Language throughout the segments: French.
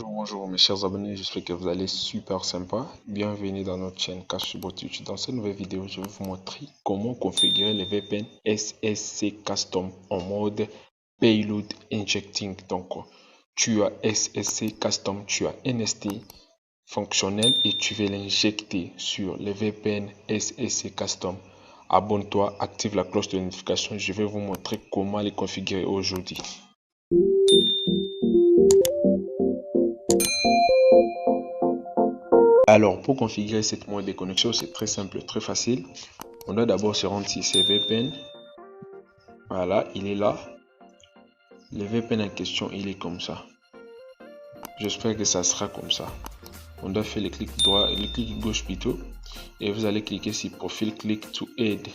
Bonjour mes chers abonnés, j'espère que vous allez super sympa. Bienvenue dans notre chaîne Cashbot YouTube. Dans cette nouvelle vidéo, je vais vous montrer comment configurer le VPN SSC Custom en mode Payload Injecting. Donc, tu as SSC Custom, tu as NST fonctionnel et tu veux l'injecter sur le VPN SSC Custom. Abonne-toi, active la cloche de notification. Je vais vous montrer comment les configurer aujourd'hui. Alors, pour configurer cette mode de connexion, c'est très simple, très facile. On doit d'abord se rendre sur VPN. Voilà, il est là. Le VPN en question, il est comme ça. J'espère que ça sera comme ça. On doit faire le clic droit, le clic gauche plutôt. Et vous allez cliquer sur profil, click to add.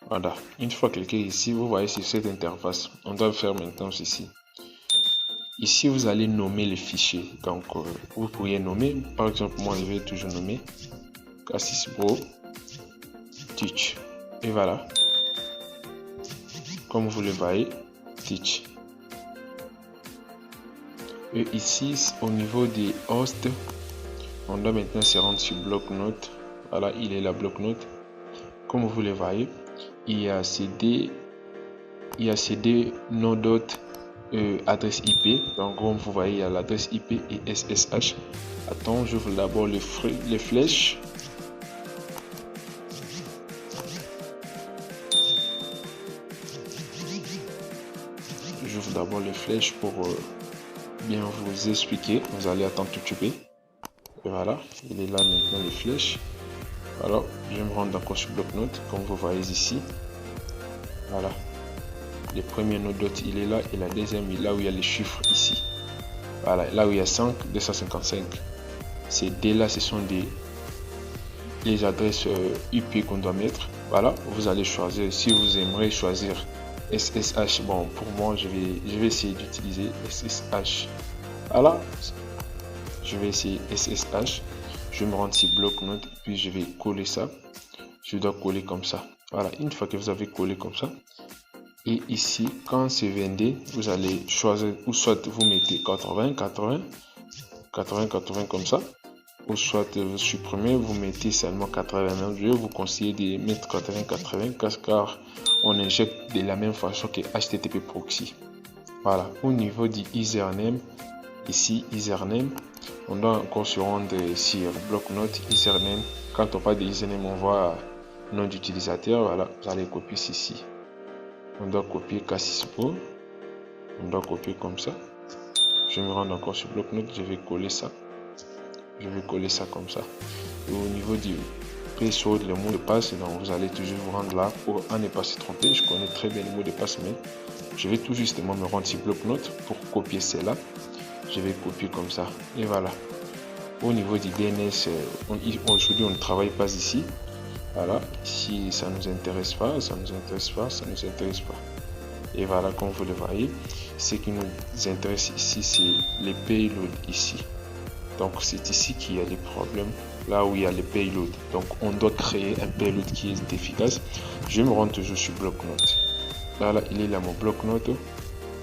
Voilà, une fois cliqué ici, vous voyez sur cette interface. On doit faire maintenant ceci. Ici, vous allez nommer les fichiers. Donc, vous pourriez nommer, par exemple, moi, je vais toujours nommer Cassis Pro Teach. Et voilà. Comme vous le voyez, Teach. Et ici, au niveau des hosts, on doit maintenant se rendre sur bloc-notes. Voilà, il est la bloc-notes. Comme vous le voyez, il y a CD no adresse IP. Donc, comme vous voyez, il y a l'adresse IP et SSH. Attends, j'ouvre d'abord les flèches. J'ouvre d'abord les flèches pour bien vous expliquer. Vous allez attendre tout de suite. Et voilà, il est là maintenant les flèches. Alors, je vais me rendre encore sur bloc-notes, comme vous voyez ici. Voilà. Le premier node il est là et la deuxième est là où il y a les chiffres ici. Voilà, là où il y a 5, 255. Ces deux là, ce sont des adresses IP qu'on doit mettre. Voilà, vous allez choisir si vous aimeriez choisir SSH. Bon, pour moi, je vais essayer d'utiliser SSH. Voilà, je vais essayer SSH. Je vais me rendre sur bloc-notes, puis je vais coller ça. Je dois coller comme ça. Voilà, une fois que vous avez collé comme ça, et ici, quand c'est vendé, vous allez choisir, ou soit vous mettez 80, 80, 80, 80 comme ça, ou soit vous supprimez, vous mettez seulement 80. Je vais vous conseiller de mettre 80, 80, car on injecte de la même façon que HTTP proxy. Voilà, au niveau du username, ici, username, on doit encore se rendre sur bloc-notes, username. Quand on parle de username, on voit nom d'utilisateur. Voilà, vous allez copier ceci. On doit copier Cassis Pro. On doit copier comme ça. Je me rends encore sur bloc-notes. Je vais coller ça. Je vais coller ça comme ça. Et au niveau du password, le mot de passe, donc vous allez toujours vous rendre là pour ne pas se tromper. Je connais très bien le mot de passe, mais je vais tout justement me rendre sur bloc-notes pour copier cela. Je vais copier comme ça. Et voilà. Au niveau du DNS, aujourd'hui on ne travaille pas ici. Voilà, si ça nous intéresse pas, ça nous intéresse pas, ça nous intéresse pas. Et voilà, comme vous le voyez, ce qui nous intéresse ici, c'est les payloads ici. Donc c'est ici qu'il y a les problèmes, là où il y a les payloads. Donc on doit créer un payload qui est efficace. Je me rends toujours sur bloc-notes. Là, il est là mon bloc-notes.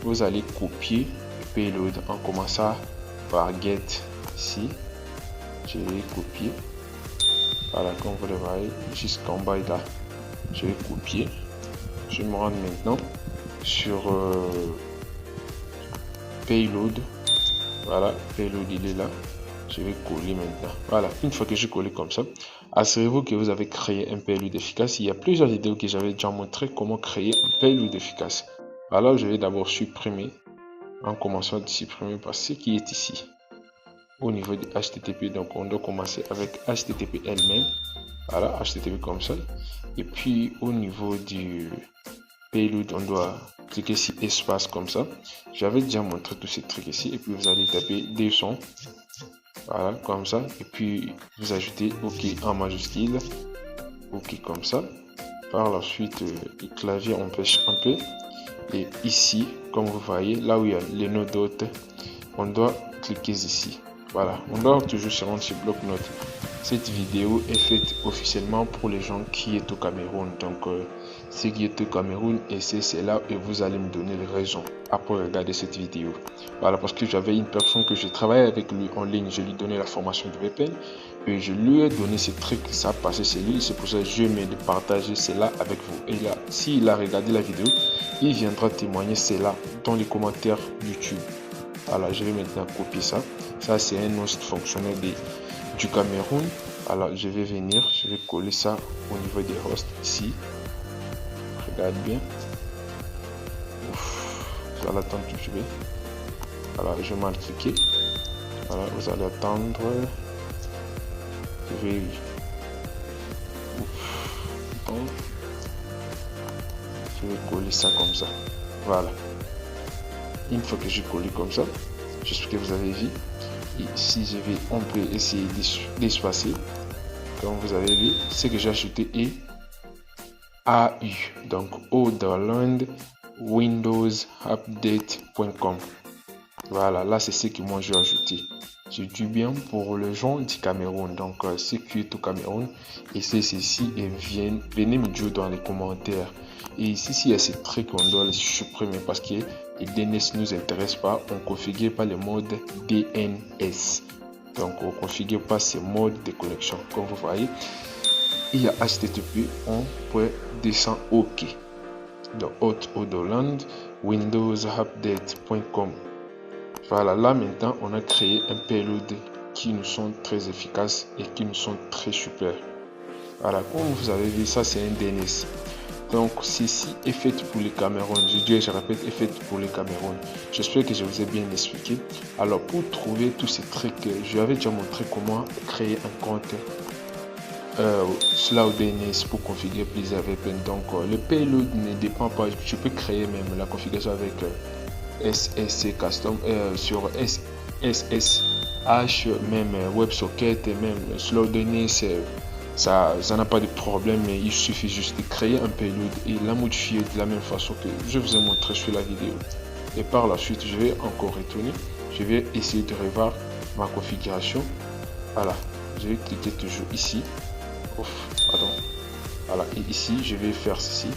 Vous allez copier le payload en commençant par get ici. Je vais copier. Voilà, comme vous le voyez, jusqu'en bas là, je vais copier. Je me rends maintenant sur payload. Voilà, payload il est là. Je vais coller maintenant. Voilà, une fois que j'ai collé comme ça, assurez-vous que vous avez créé un payload efficace. Il y a plusieurs vidéos que j'avais déjà montré comment créer un payload efficace. Alors, je vais d'abord supprimer, en commençant de supprimer par ce qui est ici. Au niveau de HTTP, donc on doit commencer avec HTTP elle-même. Voilà, HTTP comme ça. Et puis au niveau du payload, on doit cliquer sur espace comme ça. J'avais déjà montré tous ces trucs ici. Et puis vous allez taper 200. Voilà, comme ça. Et puis vous ajoutez OK en majuscule. OK comme ça. Par la suite, le clavier empêche un peu. Et ici, comme vous voyez, là où il y a les nodes, on doit cliquer ici. Voilà, on doit toujours se rendre sur bloc-notes. Cette vidéo est faite officiellement pour les gens qui est au Cameroun. Donc, ceux qui est au Cameroun, et c'est là et vous allez me donner les raisons. après regarder cette vidéo. Voilà, parce que j'avais une personne que je travaillais avec lui en ligne, je lui donnais la formation de VPN et je lui ai donné ce truc, ça a passé chez lui, c'est pour ça que je mets de partager cela avec vous. Et là, s'il a regardé la vidéo, il viendra témoigner cela dans les commentaires YouTube. Voilà, je vais maintenant copier ça. Ça, c'est un host fonctionnel du Cameroun. Alors, je vais venir, je vais coller ça au niveau des hosts ici. Regarde bien. Vous allez attendre tout de suite. Voilà, je vais mal cliquer. Voilà, vous allez attendre. Je vais. Bon. Je vais coller ça comme ça. Voilà. Une fois que j'ai collé comme ça, j'espère que vous avez vu. Et si je vais, on peut essayer d'espacer. Comme vous avez vu, ce que j'ai ajouté est AU. Donc, Otherland Windows Update.com. Voilà, là c'est ce que moi j'ai ajouté. Je dis bien pour les gens du Cameroun. Donc, ceux qui est au Cameroun, essayez ceci et venez me dire dans les commentaires. Et ici, s'il y a ces trucs, on doit les supprimer parce que les DNS ne nous intéressent pas. On ne configure pas le mode DNS. Donc, on ne configure pas ces modes de connexion. Comme vous voyez, il y a HTTP, on peut descendre OK. Donc, Otherland Windows Update.com. Voilà, là maintenant, on a créé un payload qui nous sont très efficaces et qui nous sont très super. Voilà, comme vous avez vu, ça c'est un DNS. Donc, ceci est fait pour les Cameroun. Je répète, est fait pour les Cameroun. J'espère que je vous ai bien expliqué. Alors, pour trouver tous ces trucs, je avais déjà montré comment créer un compte Cloud DNS pour configurer plusieurs VPN. Donc, le payload ne dépend pas. Je peux créer même la configuration avec SSC Custom sur SSH, même WebSocket et même Slow DNS. Ça n'a pas de problème, mais il suffit juste de créer un payload et la modifier de la même façon que je vous ai montré sur la vidéo. Et par la suite, je vais encore retourner. Je vais essayer de revoir ma configuration. Voilà, je vais cliquer toujours ici. Ouf, pardon. Voilà, et ici, je vais faire ceci.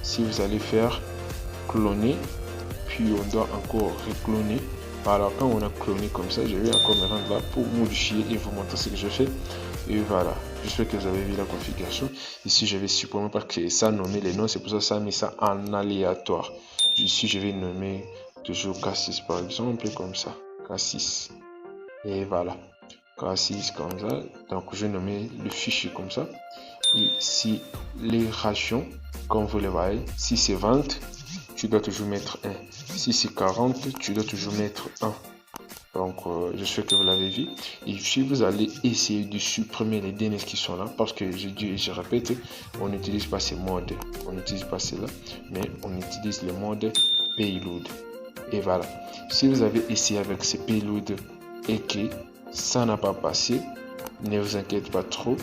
Si vous allez faire cloner, puis on doit encore recloner. Alors, quand on a cloné comme ça, je vais encore me rendre là pour modifier et vous montrer ce que je fais. Et voilà, j'espère que vous avez vu la configuration. Ici, je vais supprimer parce que ça nommé les noms, c'est pour ça que ça a mis ça en aléatoire. Ici, je vais nommer toujours K6 par exemple, comme ça, K6. Et voilà, K6 comme ça. Donc, je vais nommer le fichier comme ça. Et si les ratios, comme vous le voyez, si c'est 20, tu dois toujours mettre 1. Si c'est 40, tu dois toujours mettre 1. Donc, je sais que vous l'avez vu. Et si vous allez essayer de supprimer les DNS qui sont là, parce que je répète, on n'utilise pas ces modes, on n'utilise pas cela, mais on utilise le mode payload. Et voilà. Si vous avez essayé avec ces payloads et que ça n'a pas passé, ne vous inquiétez pas trop.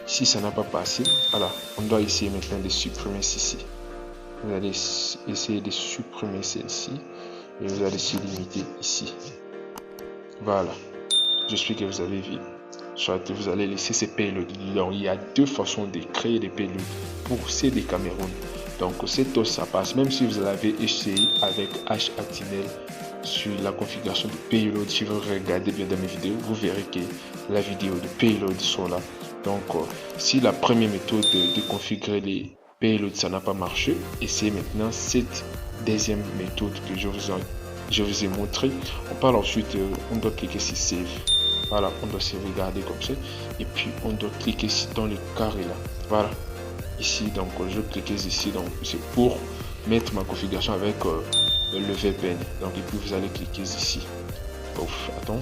Si ça n'a pas passé, voilà, on doit essayer maintenant de supprimer ceci. Vous allez essayer de supprimer celle-ci et vous allez se limiter ici. Voilà, j'espère que vous avez vu. Soit vous allez laisser ces payloads. Donc, il y a deux façons de créer des payloads pour ces des Cameroun. Donc, cette os, ça passe. Même si vous l'avez essayé avec HTML sur la configuration de payload, si vous regardez bien dans mes vidéos, vous verrez que la vidéo de payload sont là. Donc, si la première méthode de configurer les payloads, ça n'a pas marché, essayez maintenant cette deuxième méthode que je vous ai montré. On parle ensuite, on doit cliquer sur save. Voilà, on doit sauvegarder comme ça. Et puis, on doit cliquer dans le carré là. Voilà. Ici, donc, je clique ici. Donc, c'est pour mettre ma configuration avec le VPN. Donc, et puis, vous allez cliquer ici. Ouf, attends.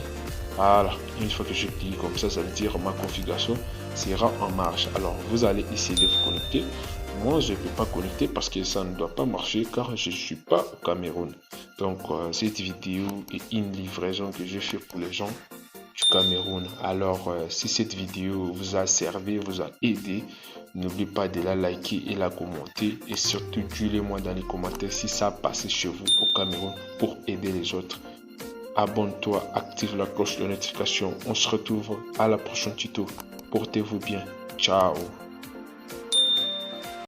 Voilà. Une fois que je clique comme ça, ça veut dire ma configuration sera en marche. Alors, vous allez essayer de vous connecter. Moi, je ne peux pas connecter parce que ça ne doit pas marcher car je ne suis pas au Cameroun. Donc, cette vidéo est une livraison que j'ai fait pour les gens du Cameroun. Alors, si cette vidéo vous a servi, vous a aidé, n'oubliez pas de la liker et la commenter. Et surtout, dites-le-moi dans les commentaires si ça a passé chez vous au Cameroun pour aider les autres. Abonne-toi, active la cloche de notification. On se retrouve à la prochaine tuto. Portez-vous bien. Ciao.